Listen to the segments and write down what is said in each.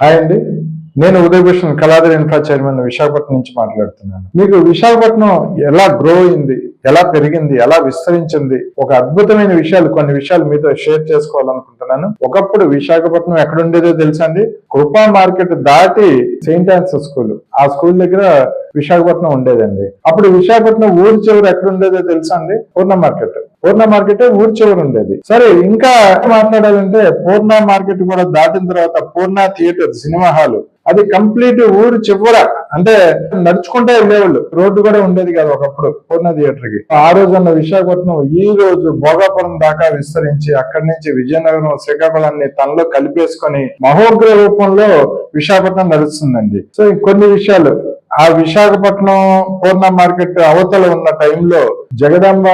Hi అండి, నేను ఉదయభూషణ్ Kaladhar infra chairman Visakhapatnam నుంచి మాట్లాడుతున్నాను. మీకు విశాఖపట్నం ఎలా గ్రో అయింది, ఎలా పెరిగింది, ఎలా విస్తరించింది, ఒక అద్భుతమైన విషయాలు కొన్ని విషయాలు మీతో షేర్ చేసుకోవాలనుకుంటున్నాను. ఒకప్పుడు విశాఖపట్నం ఎక్కడుండేదో తెలుసా అండి? కృపా మార్కెట్ దాటి సెయింట్ ఆన్సర్ స్కూల్, ఆ స్కూల్ దగ్గర విశాఖపట్నం ఉండేదండి. అప్పుడు విశాఖపట్నం ఊరి చివరి ఎక్కడుండేదో తెలుసా అండి? పూర్ణ మార్కెట్ ఊరి చివరి ఉండేది. సరే, ఇంకా మాట్లాడాలంటే పూర్ణ మార్కెట్ కూడా దాటిన తర్వాత పూర్ణ థియేటర్ సినిమా హాల్, అది కంప్లీట్ ఊరు చివర, అంటే నడుచుకుంటే వెళ్ళేవాళ్ళు, రోడ్డు కూడా ఉండేది కదా ఒకప్పుడు పూర్ణ థియేటర్ కి. ఆ రోజు ఉన్న విశాఖపట్నం ఈ రోజు భోగాపురం దాకా విస్తరించి అక్కడి నుంచి విజయనగరం, శ్రీకాకుళాన్ని తనలో కలిపేసుకొని మహోగ్ర రూపంలో విశాఖపట్నం నడుస్తుందండి. సో కొన్ని విషయాలు, ఆ విశాఖపట్నం పూర్ణ మార్కెట్ అవతల ఉన్న టైంలో జగదాంబ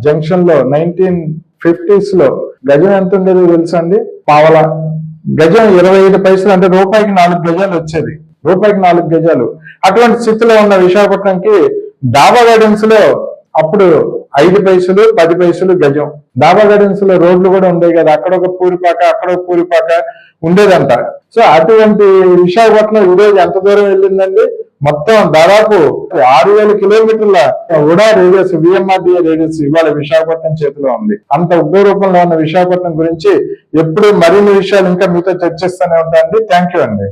జంక్షన్ లో 1950s లో గజం ఎంత ఉండేదో తెలుసా అండి? పావలా గజం 25 పైసలు, అంటే రూపాయికి 4 గజాలు వచ్చేది. రూపాయికి 4 గజాలు. అటువంటి స్థితిలో ఉన్న విశాఖపట్నంకి డాబా గార్డెన్స్ లో అప్పుడు 5 పైసలు 10 పైసలు గజం. డాబా గార్డెన్స్ లో రోడ్లు కూడా ఉండేవి కదా, అక్కడ ఒక పూరిపాక అక్కడ ఒక పూరిపాక ఉండేదంట. సో అటువంటి విశాఖపట్నం ఈరోజు ఎంత దూరం వెళ్ళిందండి? మొత్తం దాదాపు 6,000 కిలోమీటర్ల ఉడా రేడియస్, విఎంఆర్డిఏ రేడియస్ ఇవాళ విశాఖపట్నం చేతిలో ఉంది. అంత ఉగ్ర రూపంలో ఉన్న విశాఖపట్నం గురించి ఎప్పుడు మరిన్ని విషయాలు ఇంకా మీతో చర్చిస్తూనే ఉంటానండి. థ్యాంక్ యూ అండి.